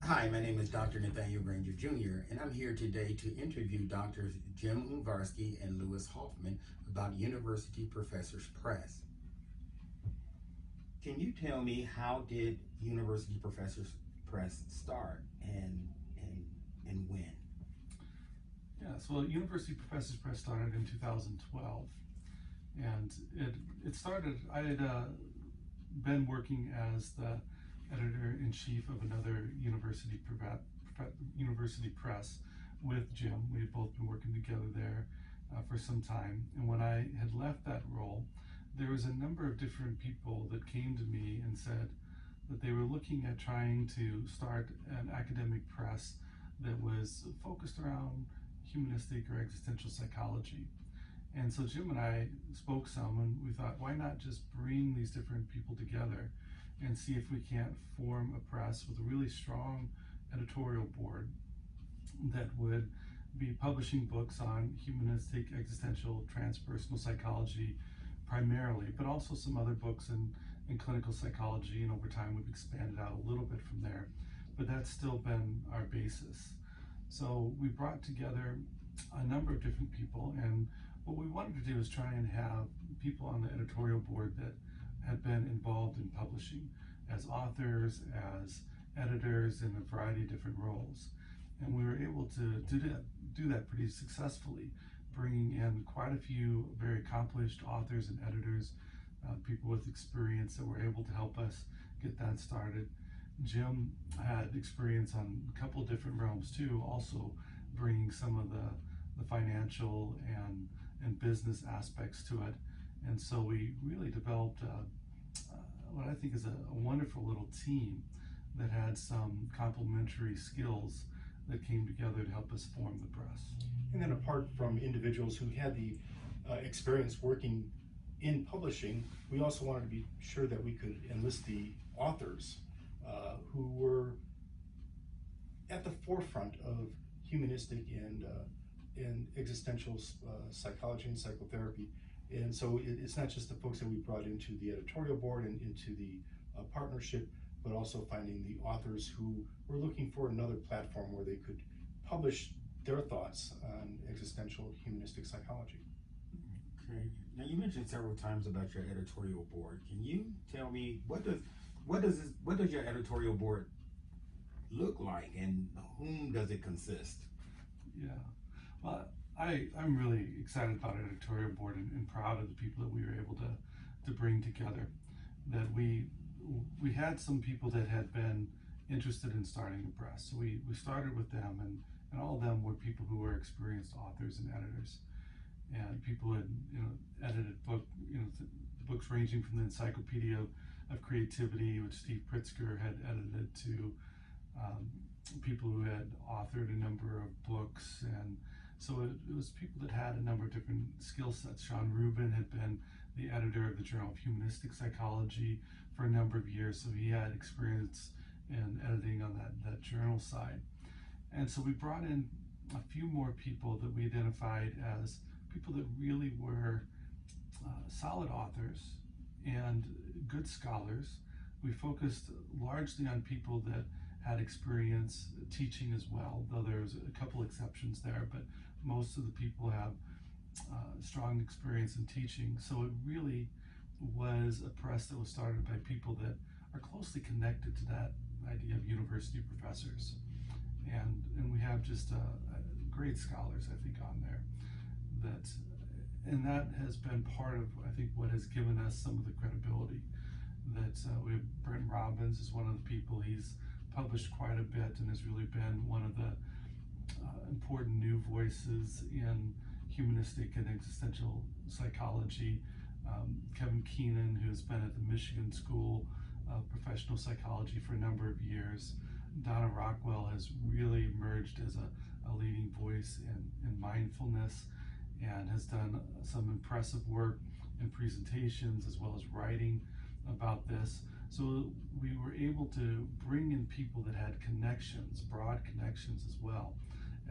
Hi, my name is Dr. Nathaniel Granger Jr., and I'm here today to interview Drs. Jim Ungvarsky and Louis Hoffman about University Professors Press. Can you tell me, how did University Professors Press start and when? Yes, well, University Professors Press started in 2012, and it started. I had been working as the editor-in-chief of another university press with Jim. We had both been working together there for some time, and when I had left that role, there was a number of different people that came to me and said that they were looking at trying to start an academic press that was focused around humanistic or existential psychology. And so Jim and I spoke some, and we thought, why not just bring these different people together and see if we can't form a press with a really strong editorial board that would be publishing books on humanistic, existential, transpersonal psychology primarily, but also some other books in clinical psychology, and over time we've expanded out a little bit from there, but that's still been our basis. So we brought together a number of different people, and what we wanted to do is try and have people on the editorial board that had been involved in publishing as authors, as editors, in a variety of different roles. And we were able to do that pretty successfully, bringing in quite a few very accomplished authors and editors, people with experience that were able to help us get that started. Jim had experience on a couple of different realms too, also bringing some of the financial and business aspects to it. And so we really developed what I think is a wonderful little team that had some complementary skills that came together to help us form the press. And then, apart from individuals who had the experience working in publishing, we also wanted to be sure that we could enlist the authors who were at the forefront of humanistic and existential psychology and psychotherapy. And so it's not just the folks that we brought into the editorial board and into the partnership, but also finding the authors who were looking for another platform where they could publish their thoughts on existential humanistic psychology. Okay. Now, you mentioned several times about your editorial board. Can you tell me, what does your editorial board look like, and whom does it consist? Yeah, well, I'm really excited about our editorial board and proud of the people that we were able to bring together. That we had some people that had been interested in starting a press, so we started with them, and all of them were people who were experienced authors and editors, and people who had edited books ranging from the Encyclopedia of Creativity, which Steve Pritzker had edited, to people who had authored a number of books. And so it was people that had a number of different skill sets. Sean Rubin had been the editor of the Journal of Humanistic Psychology for a number of years, so he had experience in editing on that journal side. And so we brought in a few more people that we identified as people that really were solid authors and good scholars. We focused largely on people that had experience teaching as well, though there's a couple exceptions there, but most of the people have strong experience in teaching. So it really was a press that was started by people that are closely connected to that idea of university professors. And we have just great scholars, I think, on there. And that has been part of, I think, what has given us some of the credibility. That we have Brent Robbins is one of the people. He's published quite a bit and has really been one of the important new voices in humanistic and existential psychology. Kevin Keenan, who's been at the Michigan School of Professional Psychology for a number of years. Donna Rockwell has really emerged as a leading voice in mindfulness, and has done some impressive work in presentations as well as writing about this. So we were able to bring in people that had connections, broad connections, as well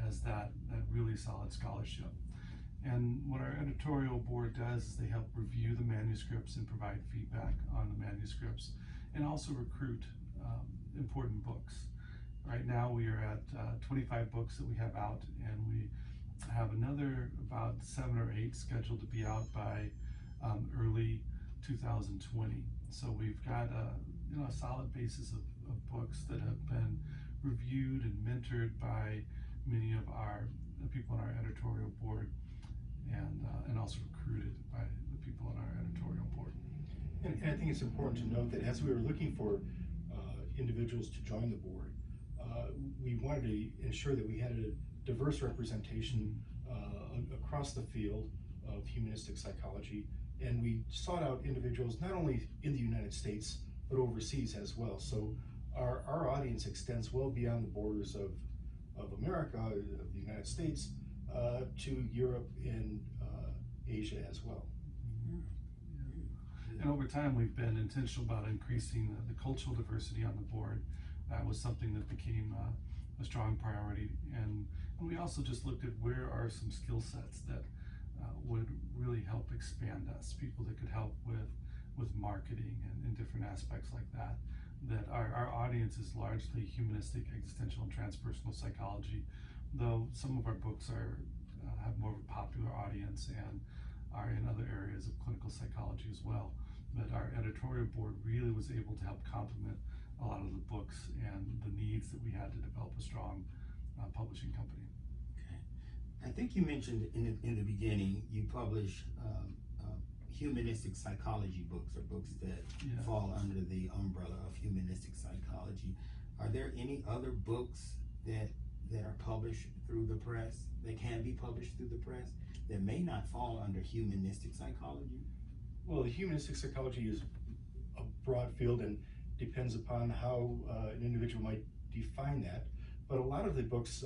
as that really solid scholarship. And what our editorial board does is they help review the manuscripts and provide feedback on the manuscripts, and also recruit important books. Right now we are at 25 books that we have out, and we have another about 7 or 8 scheduled to be out by early 2020. So we've got a solid basis of books that have been reviewed and mentored by many of the people on our editorial board, and also recruited by the people on our editorial board. And I think it's important to note that as we were looking for individuals to join the board, we wanted to ensure that we had a diverse representation across the field of humanistic psychology, and we sought out individuals not only in the United States but overseas as well. So our audience extends well beyond the borders of America, of the United States, to Europe and Asia as well. And over time, we've been intentional about increasing the cultural diversity on the board. That was something that became a strong priority. And we also just looked at where are some skill sets that would really help expand us, people that could help with marketing and different aspects like that. That our audience is largely humanistic, existential, and transpersonal psychology, though some of our books have more of a popular audience and are in other areas of clinical psychology as well. But our editorial board really was able to help complement a lot of the books and the needs that we had to develop a strong publishing company. Okay. I think you mentioned in the beginning you publish humanistic psychology books, or books that fall under the umbrella of humanistic psychology. Are there any other books that are published through the press, that can be published through the press, that may not fall under humanistic psychology? Well, the humanistic psychology is a broad field and depends upon how an individual might define that. But a lot of the books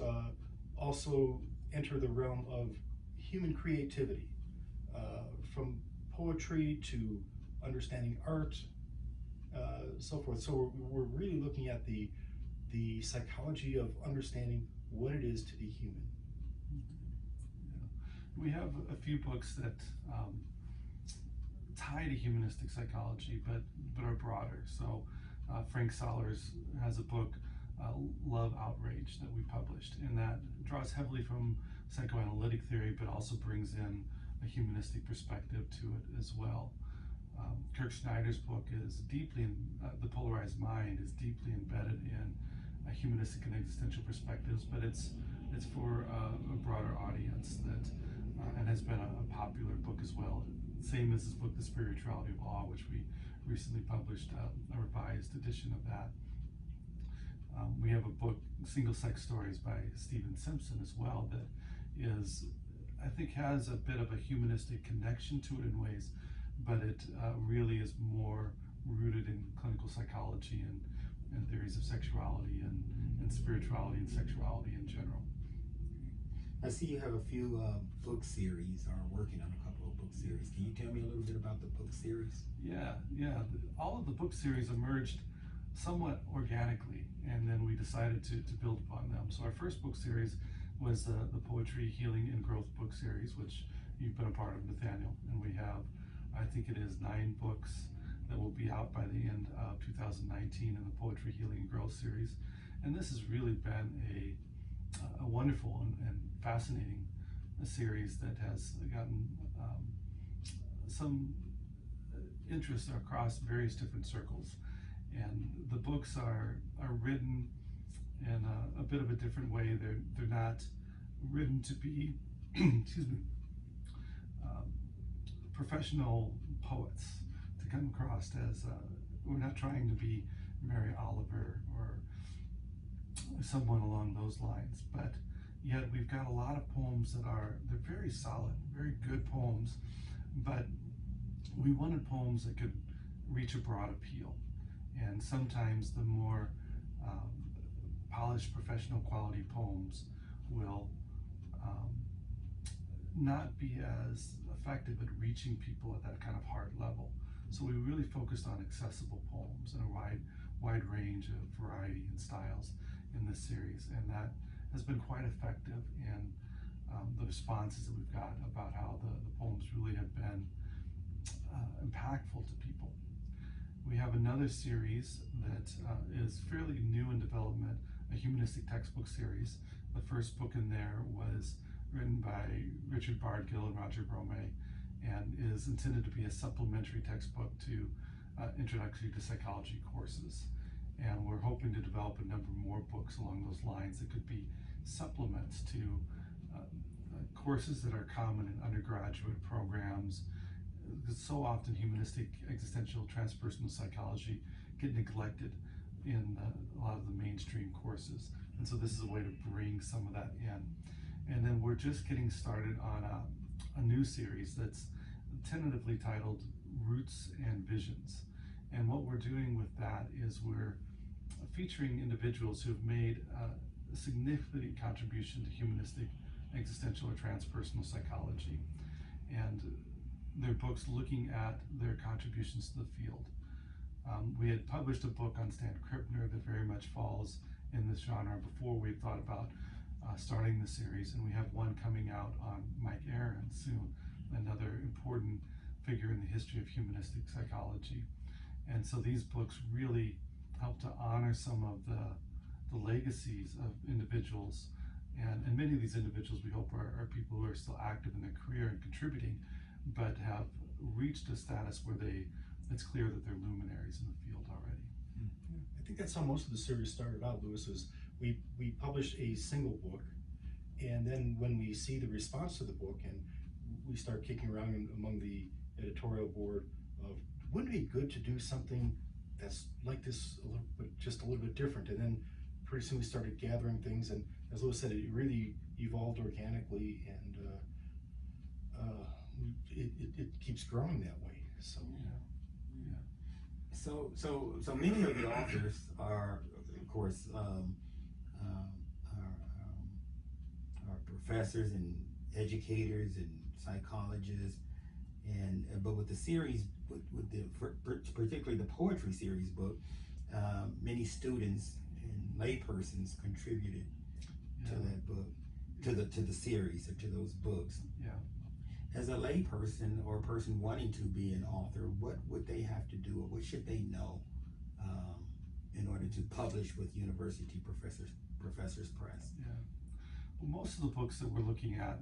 also enter the realm of human creativity, from poetry to understanding art, so forth. So we're really looking at the psychology of understanding what it is to be human. Yeah. We have a few books that tie to humanistic psychology, but are broader. So Frank Sollers has a book, Love Outrage, that we published, and that draws heavily from psychoanalytic theory, but also brings in a humanistic perspective to it as well. Kirk Schneider's book is deeply The Polarized Mind is deeply embedded in humanistic and existential perspectives, but it's for a broader audience and has been a popular book as well. Same as his book, The Spirituality of Awe, which we recently published a revised edition of that. We have a book, Single Sex Stories by Stephen Simpson as well, that I think has a bit of a humanistic connection to it in ways, but it really is more rooted in clinical psychology and theories of sexuality and spirituality and sexuality in general. I see you have a few book series, or are working on a couple of book series. Can you tell me a little bit about the book series? Yeah. All of the book series emerged somewhat organically, and then we decided to build upon them. So our first book series was the Poetry, Healing, and Growth book series, which you've been a part of, Nathaniel. And we have, I think it is 9 books that will be out by the end of 2019 in the Poetry, Healing, and Growth series. And this has really been a wonderful and fascinating series that has gotten some interest across various different circles. And the books are written in a bit of a different way. They're not written to be excuse me, professional poets to come across as we're not trying to be Mary Oliver or someone along those lines, but yet we've got a lot of poems they're very solid, very good poems, but we wanted poems that could reach a broad appeal. And sometimes the more polished professional quality poems will not be as effective at reaching people at that kind of heart level. So we really focused on accessible poems and a wide range of variety and styles in this series, and that has been quite effective in the responses that we've got about how the poems really have been impactful to people. We have another series that is fairly new in development, a humanistic textbook series. The first book in there was written by Richard Bardgill and Roger Brome, and is intended to be a supplementary textbook to introductory to psychology courses. And we're hoping to develop a number more books along those lines that could be supplements to courses that are common in undergraduate programs. Because so often humanistic, existential, transpersonal psychology get neglected in a lot of the mainstream courses. And so this is a way to bring some of that in. And then we're just getting started on a new series that's tentatively titled Roots and Visions. And what we're doing with that is we're featuring individuals who've made a significant contribution to humanistic, existential, or transpersonal psychology. And their books looking at their contributions to the field. We had published a book on Stan Krippner that very much falls in this genre before we had thought about starting the series, and we have one coming out on Mike Aaron soon, another important figure in the history of humanistic psychology. And so these books really help to honor some of the legacies of individuals, and many of these individuals we hope are people who are still active in their career and contributing, but have reached a status where it's clear that they're luminaries in the field already. I think that's how most of the series started out, Louis, is we publish a single book, and then when we see the response to the book and we start kicking around among the editorial board of, wouldn't it be good to do something that's like this, just a little bit different? And then pretty soon we started gathering things, and as Louis said, it really evolved organically, and it keeps growing that way. So So many of the authors are, of course, are professors and educators and psychologists, but with the series, particularly the poetry series book, many students and laypersons contributed to that book, to the series, or to those books. Yeah. As a layperson or a person wanting to be an author, what would they have to do, or what should they know in order to publish with University Professors Press? Yeah. Well, most of the books that we're looking at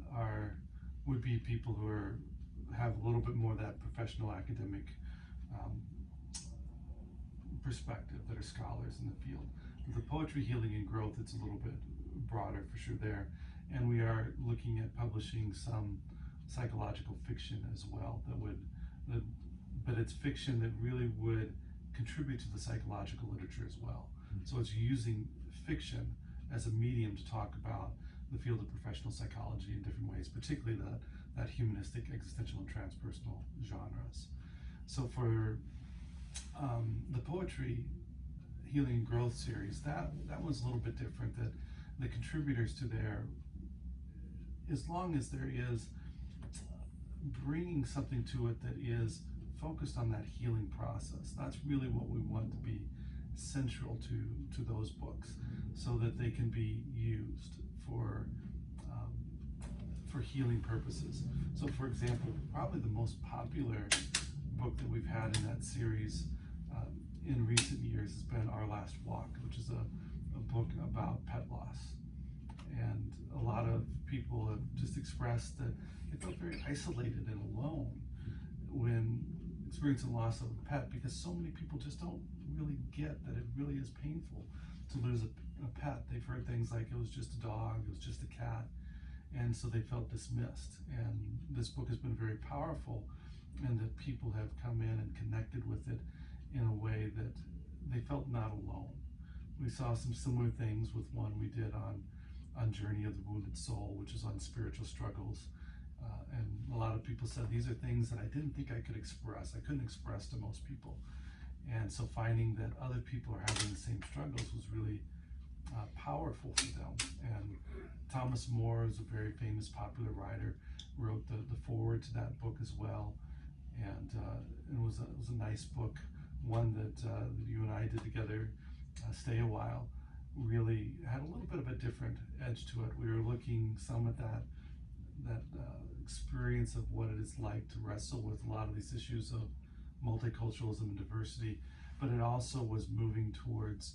would be people who have a little bit more of that professional academic perspective, that are scholars in the field. With the poetry, healing, and growth, it's a little bit broader for sure there. And we are looking at publishing some psychological fiction as well, but it's fiction that really would contribute to the psychological literature as well. So it's using fiction as a medium to talk about the field of professional psychology in different ways, particularly that humanistic, existential, and transpersonal genres. So for the poetry, healing, and growth series, that was a little bit different. That the contributors to there, as long as there is bringing something to it that is focused on that healing process, that's really what we want to be central to those books, so that they can be used for healing purposes. So for example, probably the most popular book that we've had in that series in recent years has been Our Last Walk, which is a book about pet loss. And a lot of people have just expressed that they felt very isolated and alone when experiencing loss of a pet, because so many people just don't really get that it really is painful to lose a pet. They've heard things like it was just a dog, it was just a cat, and so they felt dismissed. And this book has been very powerful, and that people have come in and connected with it in a way that they felt not alone. We saw some similar things with one we did on Journey of the Wounded Soul, which is on spiritual struggles. And a lot of people said, these are things that I didn't think I could express. I couldn't express to most people. And so finding that other people are having the same struggles was really powerful for them. And Thomas More is a very famous, popular writer, wrote the foreword to that book as well. And it was a nice book, one that you and I did together, Stay a While, really had a little bit of a different edge to it. We were looking some at that experience of what it is like to wrestle with a lot of these issues of multiculturalism and diversity, but it also was moving towards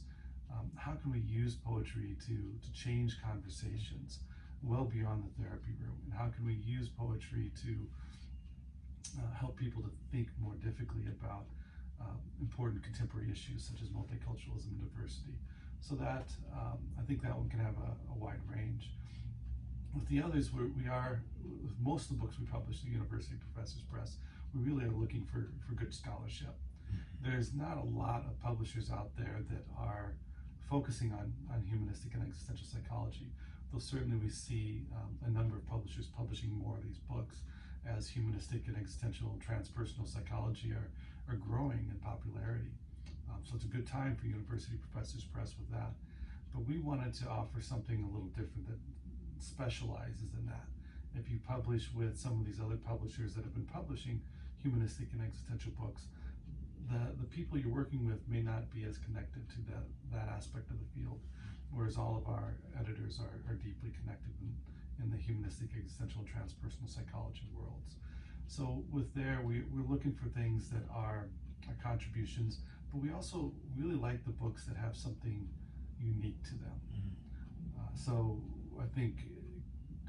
how can we use poetry to change conversations well beyond the therapy room, and how can we use poetry to help people to think more diffically about important contemporary issues such as multiculturalism and diversity. So that I think that one can have a wide range. With the others, with most of the books we publish at the University Professors Press, we really are looking for good scholarship. There's not a lot of publishers out there that are focusing on humanistic and existential psychology, though certainly we see a number of publishers publishing more of these books as humanistic and existential and transpersonal psychology are growing in popularity. So it's a good time for University Professors Press with that. But we wanted to offer something a little different that specializes in that. If you publish with some of these other publishers that have been publishing humanistic and existential books, the people you're working with may not be as connected to that aspect of the field, whereas all of our editors are deeply connected in the humanistic, existential, and transpersonal psychology worlds. So with we're looking for things that are contributions, but we also really like the books that have something unique to them. So I think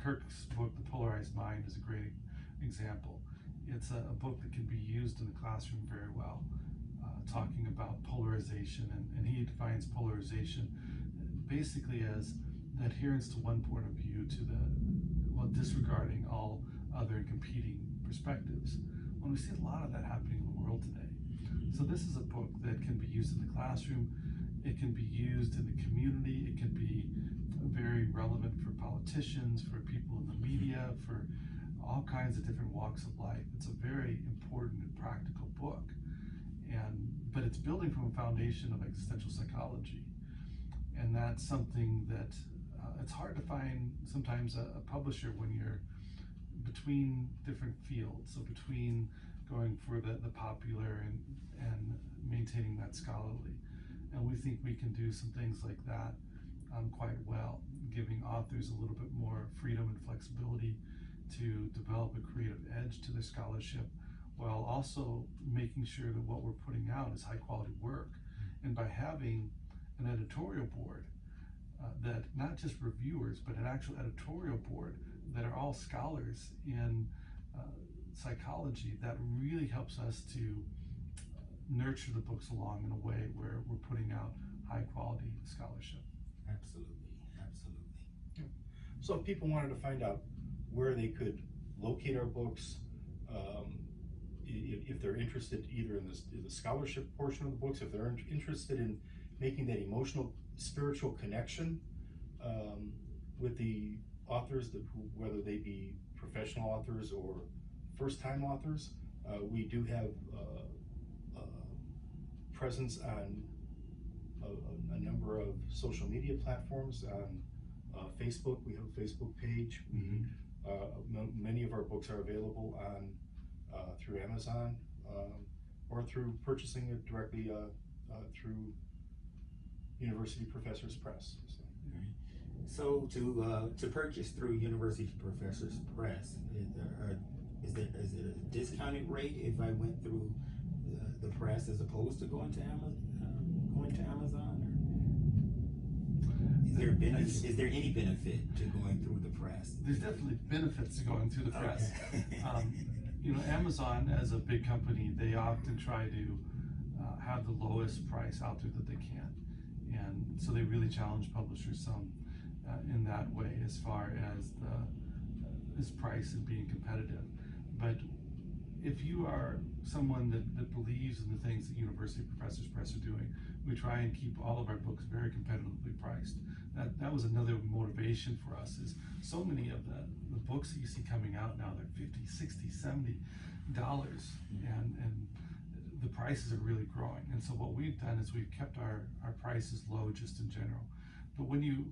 Kirk's book, The Polarized Mind, is a great example. It's a book that can be used in the classroom very well, talking about polarization, and he defines polarization basically as the adherence to one point of view while disregarding all other and competing perspectives. When we see a lot of that happening in the world today. So this is a book that can be used in the classroom, it can be used in the community, it can be very relevant for politicians, for people in the media, for all kinds of different walks of life. It's a very important and practical book, but it's building from a foundation of existential psychology, and that's something that it's hard to find sometimes a publisher when you're between different fields, so between going for the popular and maintaining that scholarly. And we think we can do some things like that quite well, giving authors a little bit more freedom and flexibility to develop a creative edge to their scholarship, while also making sure that what we're putting out is high quality work. And by having an editorial board that not just reviewers, but an actual editorial board that are all scholars in psychology, that really helps us to nurture the books along in a way where we're putting out high quality scholarship. Absolutely. Yeah. So if people wanted to find out where they could locate our books, if they're interested either in the scholarship portion of the books, if they're interested in making that emotional, spiritual connection with the authors, whether they be professional authors or first-time authors, we do have presence on a number of social media platforms. On Facebook, we have a Facebook page. Many of our books are available on through Amazon or through purchasing it directly through University Professors Press. So to purchase through University Professors Press, is it a discounted rate if I went through the press as opposed to going to Amazon? Is there any benefit to going through the press? There's definitely benefits to going through the press. Okay. Amazon, as a big company, they often try to have the lowest price out there that they can, and so they really challenge publishers some in that way as far as this price and being competitive. But if you are someone that believes in the things that University Professors Press are doing, we try and keep all of our books very competitively priced. That was another motivation for us, is so many of the books that you see coming out now, they're $50, $60, $70, and the prices are really growing. And so what we've done is we've kept our prices low just in general. But when you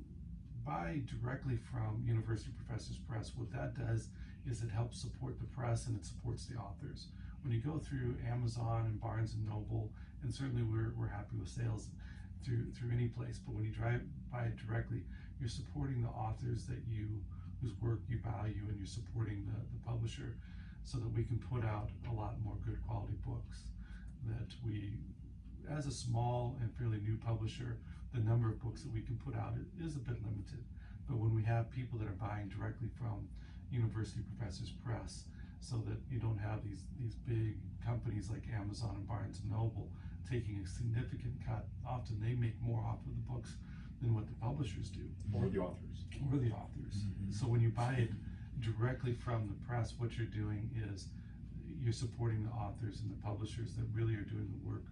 buy directly from University Professors Press, what that does is it helps support the press and it supports the authors. When you go through Amazon and Barnes and Noble, and certainly we're happy with sales through any place, but when you buy it directly, you're supporting the authors whose work you value, and you're supporting the publisher, so that we can put out a lot more good quality books that we as a small and fairly new publisher, the number of books that we can put out is a bit limited. But when we have people that are buying directly from University Professors Press, so that you don't have these big companies like Amazon and Barnes and Noble taking a significant cut. Often they make more off of the books than what the publishers do. Or the authors. Or the authors. So when you buy it directly from the press, what you're doing is you're supporting the authors and the publishers that really are doing the work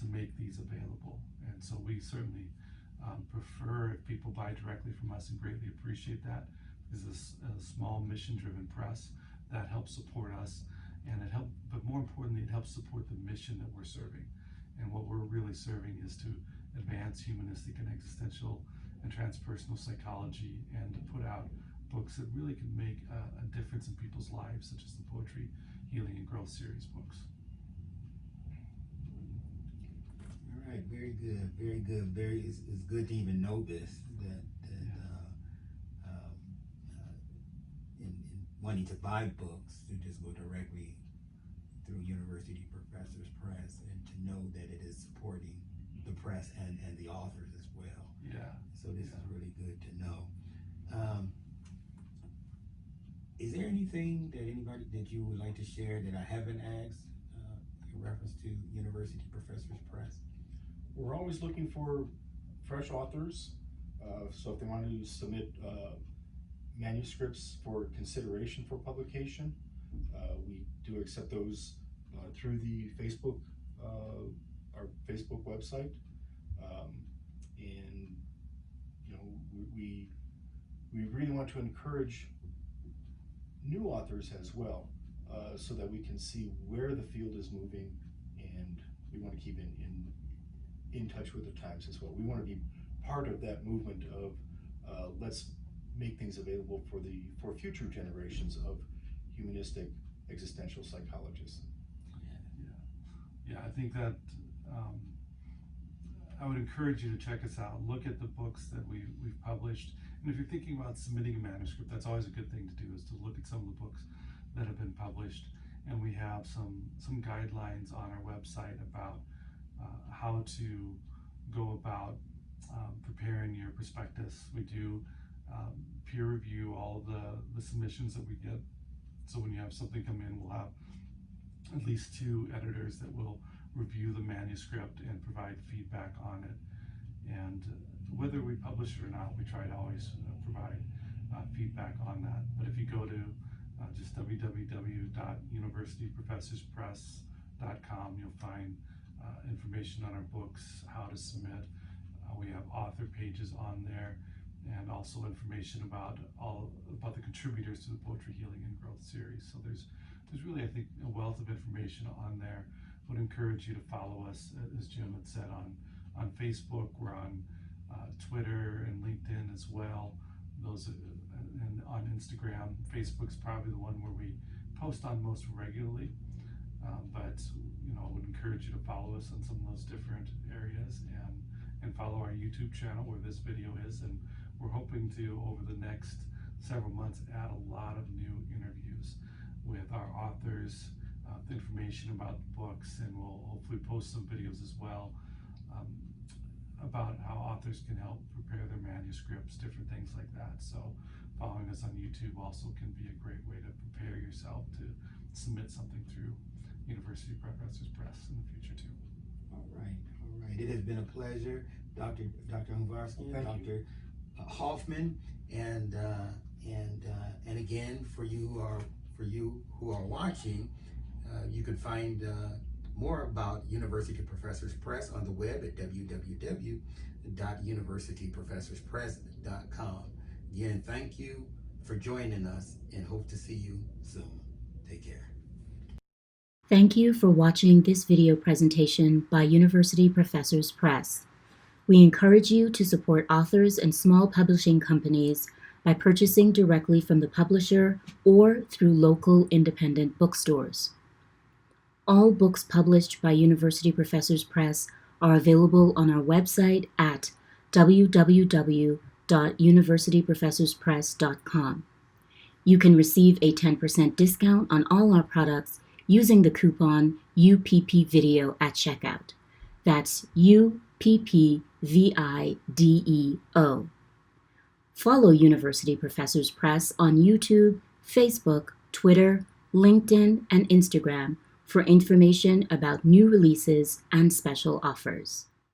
to make these available. And so we certainly prefer if people buy directly from us, and greatly appreciate that, because this a small mission-driven press that helps support us, and but more importantly, it helps support the mission that we're serving. And what we're really serving is to advance humanistic and existential and transpersonal psychology, and to put out books that really can make a difference in people's lives, such as the Poetry, Healing, and Growth series books. All right, very good, very good. It's good to even know this, in wanting to buy books, to just go directly through University Professors Press, and to know that it is supporting the press and the authors as well. Yeah. So this is really good to know. Is there anything that you would like to share that I haven't asked in reference to University Professors Press? We're always looking for fresh authors. So if they want to submit manuscripts for consideration for publication, we do accept those through the Facebook, our Facebook website. And you know, we really want to encourage new authors as well, so that we can see where the field is moving, and we want to keep in touch with the times as well. We want to be part of that movement of let's make things available for future generations of humanistic existential psychologists. Yeah, I think that I would encourage you to check us out. Look at the books that we've published. And if you're thinking about submitting a manuscript, that's always a good thing to do, is to look at some of the books that have been published. And we have some guidelines on our website about how to go about preparing your prospectus. We do peer review all of the submissions that we get. So when you have something come in, we'll have at least 2 editors that will review the manuscript and provide feedback on it. And whether we publish it or not, we try to always provide feedback on that. But if you go to just www.universityprofessorspress.com, you'll find information on our books, how to submit. We have author pages on there, and also information about the contributors to the Poetry, Healing, and Growth series. So there's really, I think, a wealth of information on there. Would encourage you to follow us, as Jim had said, on Facebook. We're on Twitter and LinkedIn as well. And on Instagram. Facebook's probably the one where we post on most regularly. But you know, I would encourage you to follow us on some of those different areas, and follow our YouTube channel where this video is. And we're hoping to, over the next several months, add a lot of new interviews with our authors, information about the books, and we'll hopefully post some videos as well about how authors can help prepare their manuscripts, different things like that. So following us on YouTube also can be a great way to prepare yourself to submit something through University Professors Press in the future too. All right. It has been a pleasure, Dr. Ungvarsky, Dr. Hoffman, and again, for you who are watching, you can find more about University Professors Press on the web at www.universityprofessorspress.com. Again, thank you for joining us, and hope to see you soon. Take care. Thank you for watching this video presentation by University Professors Press. We encourage you to support authors and small publishing companies by purchasing directly from the publisher or through local independent bookstores. All books published by University Professors Press are available on our website at www.universityprofessorspress.com. You can receive a 10% discount on all our products using the coupon UPPVideo at checkout. That's UPPVIDEO. Follow University Professors Press on YouTube, Facebook, Twitter, LinkedIn, and Instagram for information about new releases and special offers.